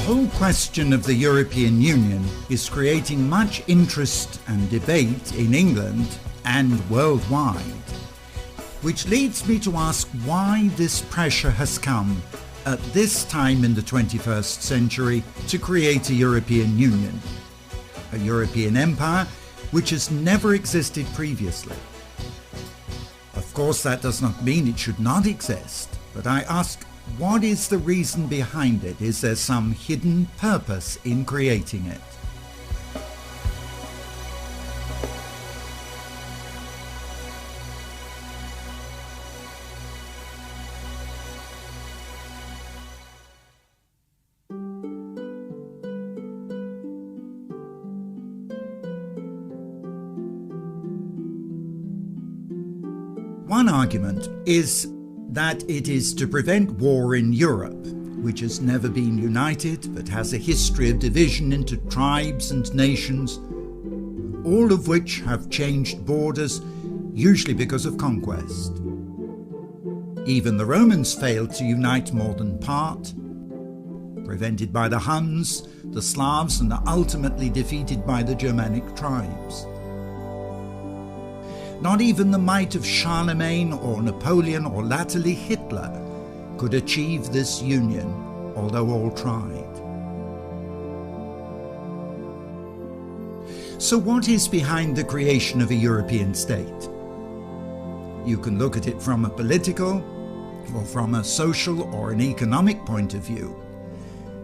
whole question of the European Union is creating much interest and debate in England and worldwide, which leads me to ask why this pressure has come at this time in the 21st century to create a European Union, a European empire which has never existed previously. Of course, that does not mean it should not exist, but I ask, what is the reason behind it? Is there some hidden purpose in creating it? One argument is that it is to prevent war in Europe, which has never been united but has a history of division into tribes and nations, all of which have changed borders, usually because of conquest. Even the Romans failed to unite more than part, prevented by the Huns, the Slavs, and ultimately defeated by the Germanic tribes. Not even the might of Charlemagne or Napoleon or latterly Hitler could achieve this union, although all tried. So what is behind the creation of a European state? You can look at it from a political or from a social or an economic point of view.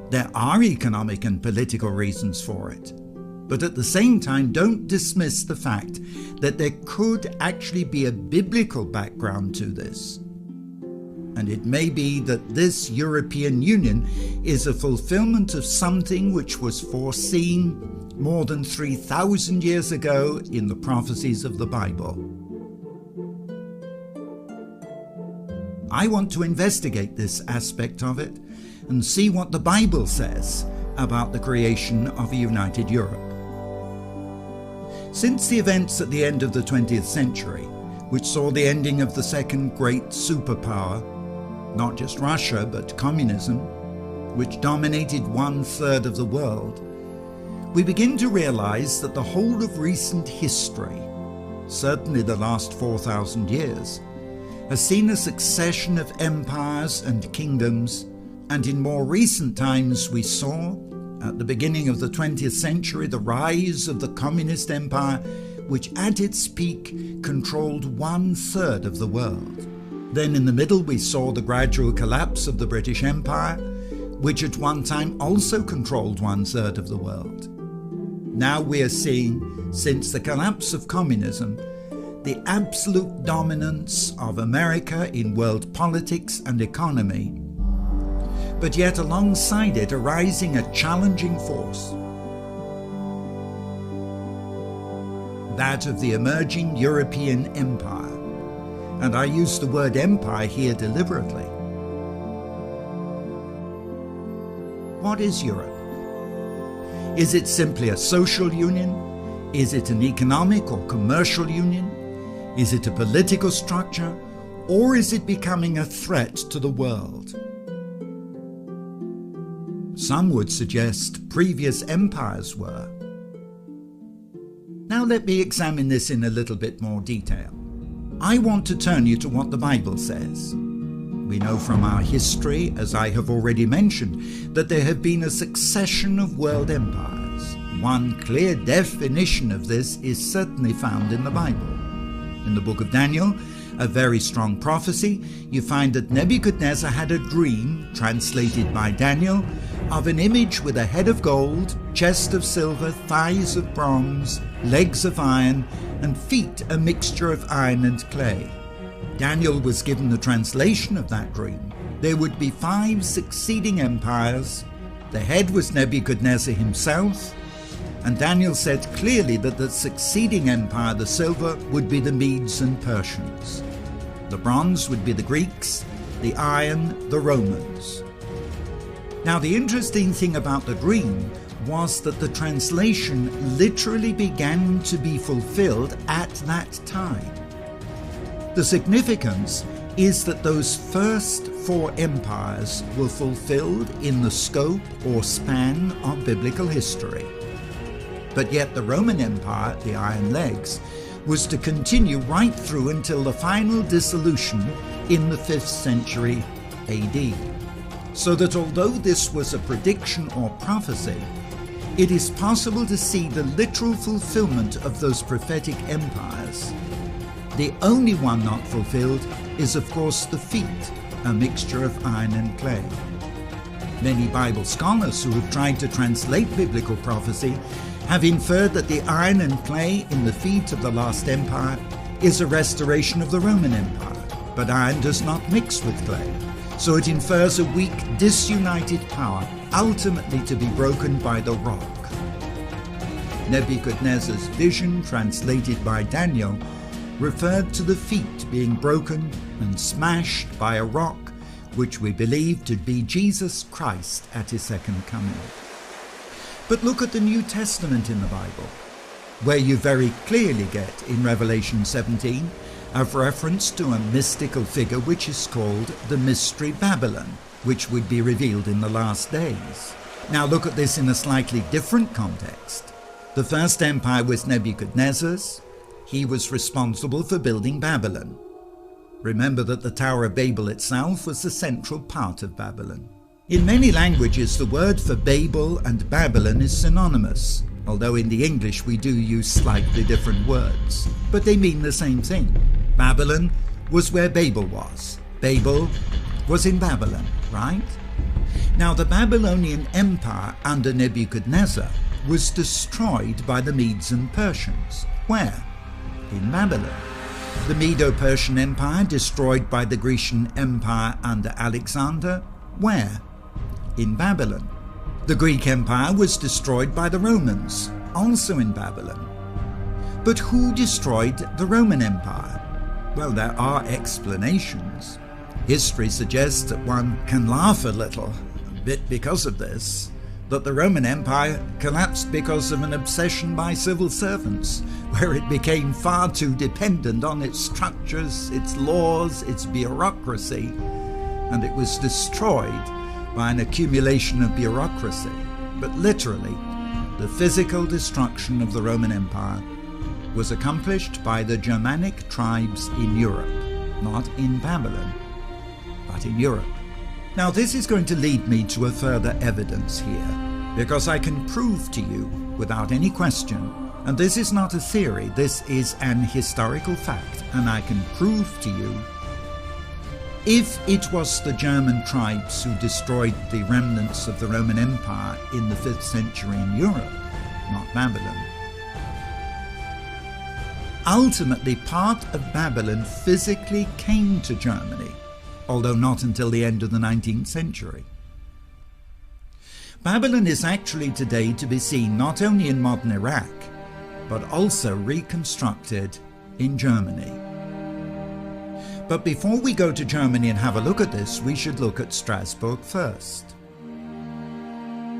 There are economic and political reasons for it. But at the same time, don't dismiss the fact that there could actually be a biblical background to this. And it may be that this European Union is a fulfillment of something which was foreseen more than 3,000 years ago in the prophecies of the Bible. I want to investigate this aspect of it and see what the Bible says about the creation of a united Europe. Since the events at the end of the 20th century, which saw the ending of the second great superpower, not just Russia but communism, which dominated 1/3 of the world, we begin to realize that the whole of recent history, certainly the last 4,000 years, has seen a succession of empires and kingdoms, and in more recent times we saw, at the beginning of the 20th century, the rise of the Communist Empire, which at its peak controlled 1/3 of the world. Then in the middle we saw the gradual collapse of the British Empire, which at one time also controlled 1/3 of the world. Now we are seeing, since the collapse of communism, the absolute dominance of America in world politics and economy, but yet alongside it arising a challenging force, that of the emerging European empire. And I use the word empire here deliberately. What is Europe? Is it simply a social union? Is it an economic or commercial union? Is it a political structure? Or is it becoming a threat to the world? Some would suggest previous empires were. Now let me examine this in a little bit more detail. I want to turn you to what the Bible says. We know from our history, as I have already mentioned, that there have been a succession of world empires. One clear definition of this is certainly found in the Bible. In the book of Daniel, a very strong prophecy, you find that Nebuchadnezzar had a dream, translated by Daniel, of an image with a head of gold, chest of silver, thighs of bronze, legs of iron, and feet a mixture of iron and clay. Daniel was given the translation of that dream. There would be 5 succeeding empires. The head was Nebuchadnezzar himself, and Daniel said clearly that the succeeding empire, the silver, would be the Medes and Persians. The bronze would be the Greeks, the iron, the Romans. Now, the interesting thing about the dream was that the translation literally began to be fulfilled at that time. The significance is that those first 4 empires were fulfilled in the scope or span of biblical history. But yet the Roman Empire, the Iron Legs, was to continue right through until the final dissolution in the 5th century AD. So that although this was a prediction or prophecy, it is possible to see the literal fulfillment of those prophetic empires. The only one not fulfilled is, of course, the feet, a mixture of iron and clay. Many Bible scholars who have tried to translate biblical prophecy have inferred that the iron and clay in the feet of the last empire is a restoration of the Roman Empire. But iron does not mix with clay, so it infers a weak, disunited power, ultimately to be broken by the rock. Nebuchadnezzar's vision, translated by Daniel, referred to the feet being broken and smashed by a rock, which we believe to be Jesus Christ at his second coming. But look at the New Testament in the Bible, where you very clearly get in Revelation 17 a reference to a mystical figure which is called the Mystery Babylon, which would be revealed in the last days. Now look at this in a slightly different context. The first empire was Nebuchadnezzar's. He was responsible for building Babylon. Remember that the Tower of Babel itself was the central part of Babylon. In many languages, the word for Babel and Babylon is synonymous, although in the English we do use slightly different words, but they mean the same thing. Babylon was where Babel was. Babel was in Babylon, right? Now, the Babylonian Empire under Nebuchadnezzar was destroyed by the Medes and Persians. Where? In Babylon. The Medo-Persian Empire destroyed by the Grecian Empire under Alexander. Where? In Babylon. The Greek Empire was destroyed by the Romans, also in Babylon. But who destroyed the Roman Empire? Well, there are explanations. History suggests that one can laugh a little, a bit because of this, that the Roman Empire collapsed because of an obsession by civil servants, where it became far too dependent on its structures, its laws, its bureaucracy, and it was destroyed by an accumulation of bureaucracy. But literally, the physical destruction of the Roman Empire was accomplished by the Germanic tribes in Europe, not in Babylon, but in Europe. Now, this is going to lead me to a further evidence here, because I can prove to you without any question, and this is not a theory, this is an historical fact, and I can prove to you, if it was the German tribes who destroyed the remnants of the Roman Empire in the 5th century in Europe, not Babylon, ultimately part of Babylon physically came to Germany, although not until the end of the 19th century. Babylon is actually today to be seen not only in modern Iraq, but also reconstructed in Germany. But before we go to Germany and have a look at this, we should look at Strasbourg first.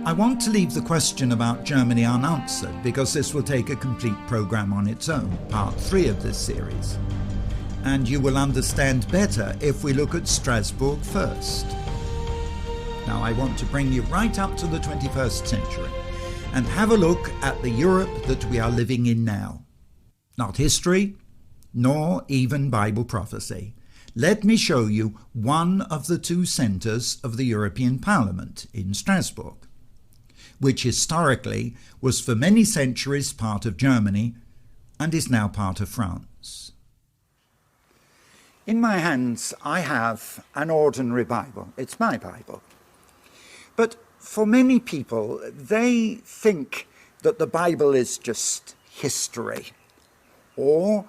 I want to leave the question about Germany unanswered because this will take a complete program on its own, part 3 of this series. And you will understand better if we look at Strasbourg first. Now I want to bring you right up to the 21st century and have a look at the Europe that we are living in now. Not history, nor even Bible prophecy. Let me show you one of the 2 centres of the European Parliament in Strasbourg, which historically was for many centuries part of Germany and is now part of France. In my hands I have an ordinary Bible. It's my Bible. But for many people, they think that the Bible is just history, or,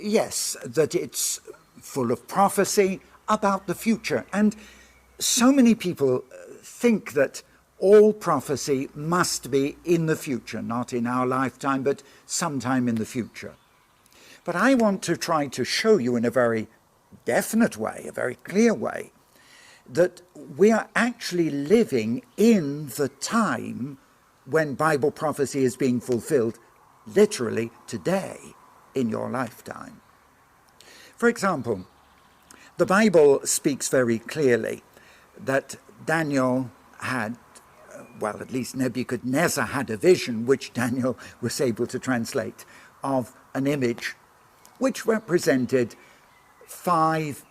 yes, that it's full of prophecy about the future. And so many people think that all prophecy must be in the future, not in our lifetime, but sometime in the future. But I want to try to show you in a very definite way, a very clear way, that we are actually living in the time when Bible prophecy is being fulfilled literally today in your lifetime. For example, The Bible speaks very clearly that Daniel had, well, at least Nebuchadnezzar had a vision, which Daniel was able to translate, of an image which represented 5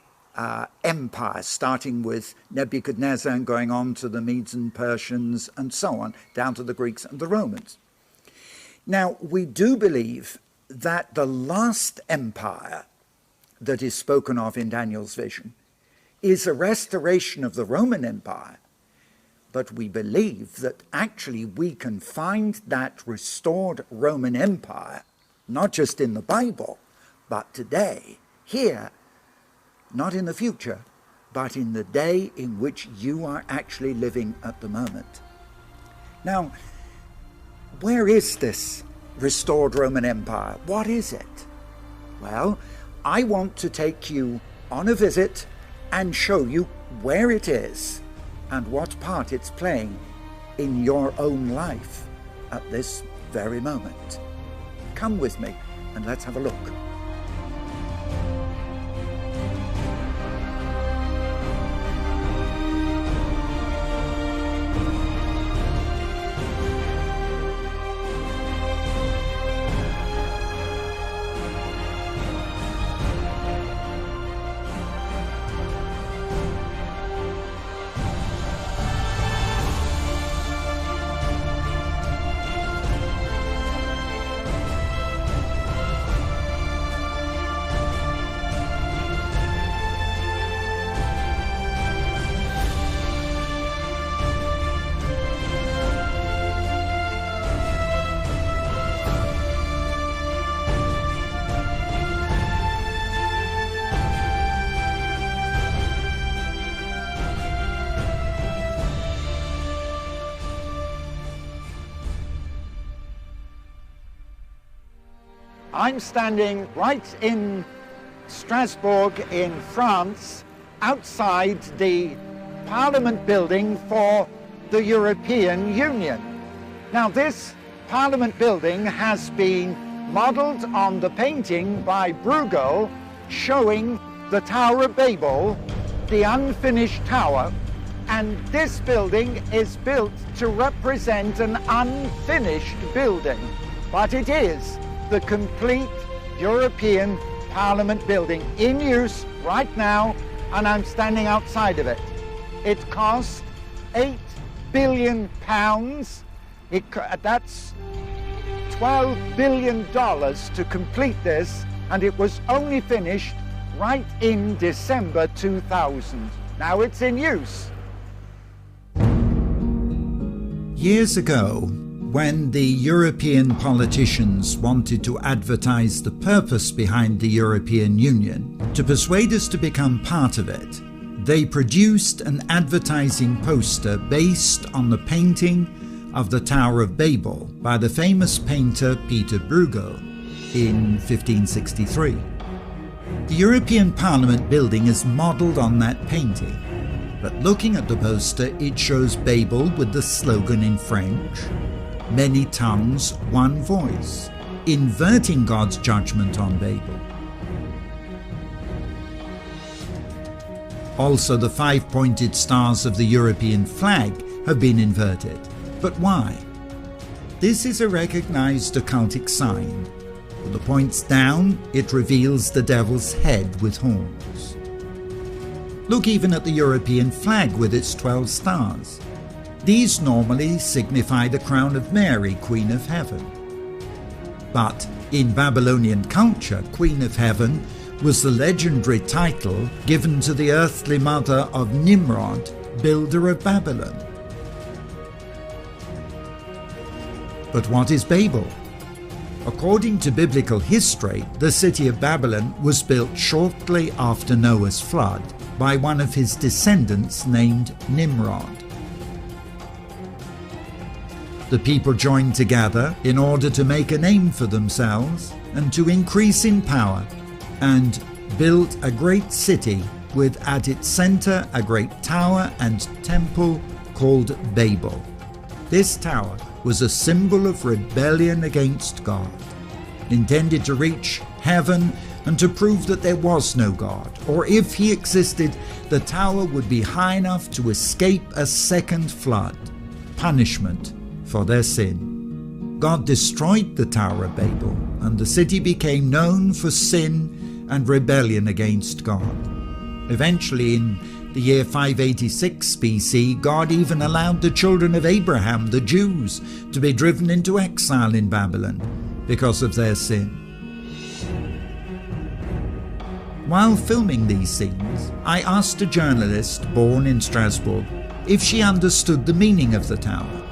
empires, starting with Nebuchadnezzar and going on to the Medes and Persians and so on, down to the Greeks and the Romans. Now, we do believe that the last empire that is spoken of in Daniel's vision is a restoration of the Roman Empire, but we believe that actually we can find that restored Roman Empire not just in the Bible, but today, here, not in the future, but in the day in which you are actually living at the moment. Now, where is this restored Roman Empire? What is it? Well, I want to take you on a visit and show you where it is and what part it's playing in your own life at this very moment. Come with me and let's have a look. I'm standing right in Strasbourg in France, outside the Parliament building for the European Union. Now, this Parliament building has been modelled on the painting by Bruegel showing the Tower of Babel, the unfinished tower, and this building is built to represent an unfinished building, but it is the complete European Parliament building in use right now, and I'm standing outside of it. It cost £8 billion. That's $12 billion to complete this, and it was only finished right in December 2000. Now it's in use. Years ago, when the European politicians wanted to advertise the purpose behind the European Union, to persuade us to become part of it, they produced an advertising poster based on the painting of the Tower of Babel by the famous painter Peter Bruegel in 1563. The European Parliament building is modelled on that painting, but looking at the poster, it shows Babel with the slogan in French, "Many tongues, one voice," inverting God's judgment on Babel. Also, the 5-pointed stars of the European flag have been inverted. But why? This is a recognized occultic sign. With the points down, it reveals the devil's head with horns. Look even at the European flag with its 12 stars. These normally signify the crown of Mary, Queen of Heaven. But in Babylonian culture, Queen of Heaven was the legendary title given to the earthly mother of Nimrod, builder of Babylon. But what is Babel? According to biblical history, the city of Babylon was built shortly after Noah's flood by one of his descendants named Nimrod. The people joined together in order to make a name for themselves and to increase in power, and built a great city with at its center a great tower and temple called Babel. This tower was a symbol of rebellion against God, intended to reach heaven and to prove that there was no God, or if he existed, the tower would be high enough to escape a second flood, punishment for their sin. God destroyed the Tower of Babel, and the city became known for sin and rebellion against God. Eventually, in the year 586 BC, God even allowed the children of Abraham, the Jews, to be driven into exile in Babylon because of their sin. While filming these scenes, I asked a journalist born in Strasbourg if she understood the meaning of the tower.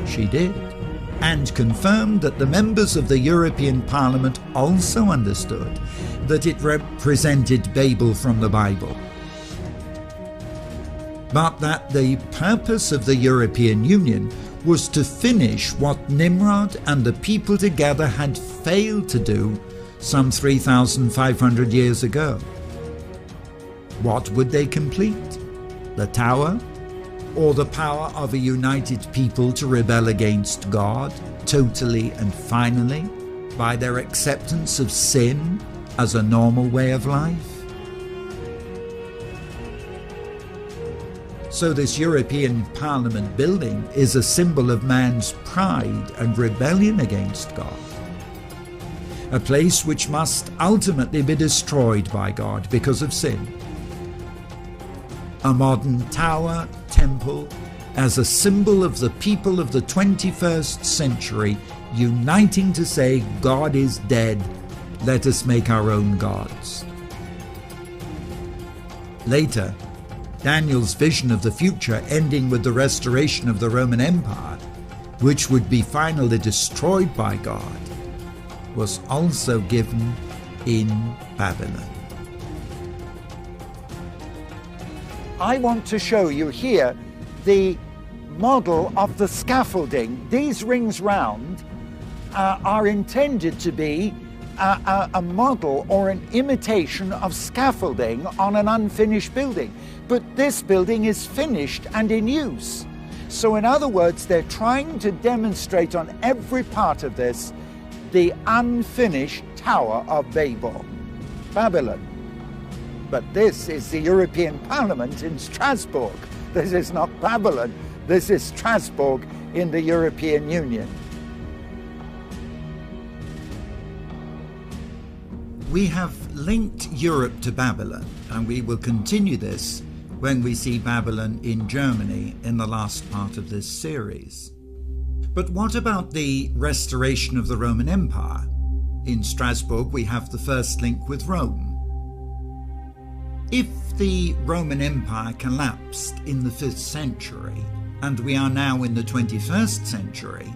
She did, and confirmed that the members of the European Parliament also understood that it represented Babel from the Bible, but that the purpose of the European Union was to finish what Nimrod and the people together had failed to do some 3,500 years ago. What would they complete? The tower? Or the power of a united people to rebel against God, totally and finally, by their acceptance of sin as a normal way of life? So this European Parliament building is a symbol of man's pride and rebellion against God. A place which must ultimately be destroyed by God because of sin. A modern tower, temple, as a symbol of the people of the 21st century uniting to say, God is dead, let us make our own gods. Later, Daniel's vision of the future ending with the restoration of the Roman Empire, which would be finally destroyed by God, was also given in Babylon. I want to show you here the model of the scaffolding. These rings round are intended to be a model or an imitation of scaffolding on an unfinished building. But this building is finished and in use. So in other words, they're trying to demonstrate on every part of this the unfinished Tower of Babel, Babylon. But this is the European Parliament in Strasbourg. This is not Babylon. This is Strasbourg in the European Union. We have linked Europe to Babylon, and we will continue this when we see Babylon in Germany in the last part of this series. But what about the restoration of the Roman Empire? In Strasbourg, we have the first link with Rome. If the Roman Empire collapsed in the 5th century, and we are now in the 21st century,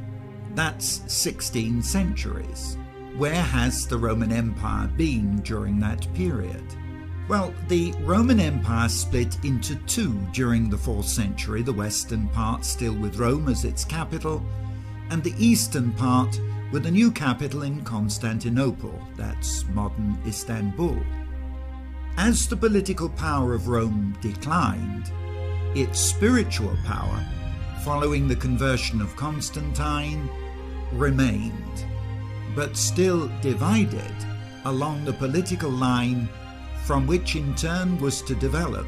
that's 16 centuries. Where has the Roman Empire been during that period? Well, the Roman Empire split into two during the 4th century, the western part still with Rome as its capital, and the eastern part with a new capital in Constantinople, that's modern Istanbul. As the political power of Rome declined, its spiritual power, following the conversion of Constantine, remained, but still divided along the political line from which in turn was to develop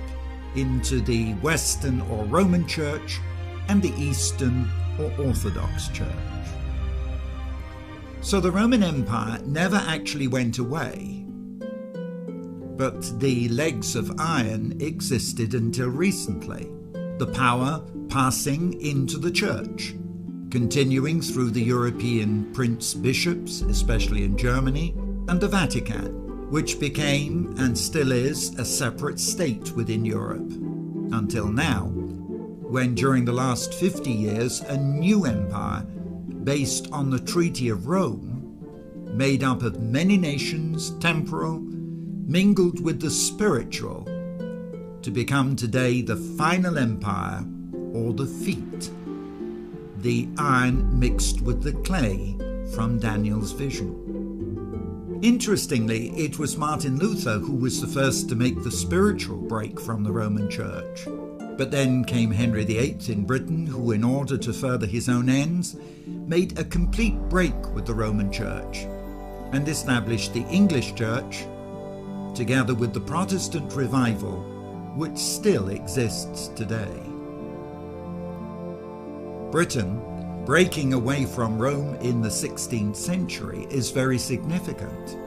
into the Western or Roman Church and the Eastern or Orthodox Church. So the Roman Empire never actually went away, but the legs of iron existed until recently, the power passing into the Church, continuing through the European prince-bishops, especially in Germany, and the Vatican, which became and still is a separate state within Europe, until now, when during the last 50 years a new empire, based on the Treaty of Rome, made up of many nations, temporal, mingled with the spiritual, to become today the final empire, or the feet, the iron mixed with the clay from Daniel's vision. Interestingly, it was Martin Luther who was the first to make the spiritual break from the Roman Church. But then came Henry VIII in Britain, who, in order to further his own ends, made a complete break with the Roman Church and established the English Church together with the Protestant revival, which still exists today. Britain, breaking away from Rome in the 16th century, is very significant,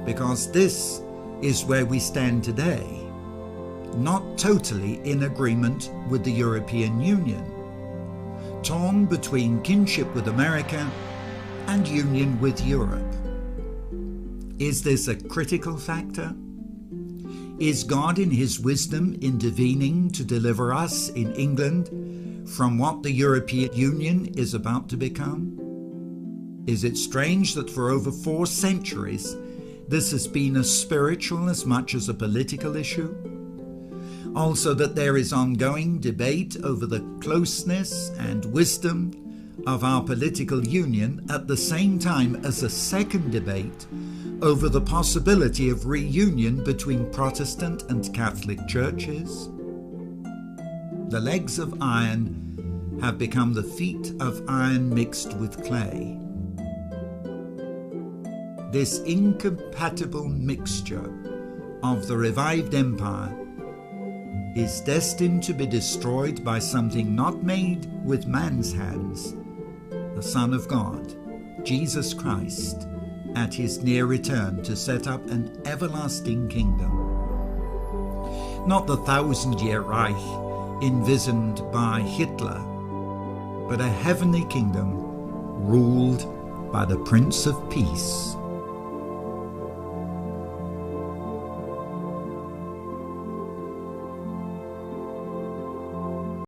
because this is where we stand today, not totally in agreement with the European Union, torn between kinship with America and union with Europe. Is this a critical factor? Is God in his wisdom intervening to deliver us in England from what the European Union is about to become? Is it strange that for over 4 centuries this has been a spiritual as much as a political issue? Also that there is ongoing debate over the closeness and wisdom of our political union at the same time as a second debate over the possibility of reunion between Protestant and Catholic churches? The legs of iron have become the feet of iron mixed with clay. This incompatible mixture of the revived empire is destined to be destroyed by something not made with man's hands, the Son of God, Jesus Christ, at his near return to set up an everlasting kingdom. Not the 1,000-year Reich envisioned by Hitler, but a heavenly kingdom ruled by the Prince of Peace.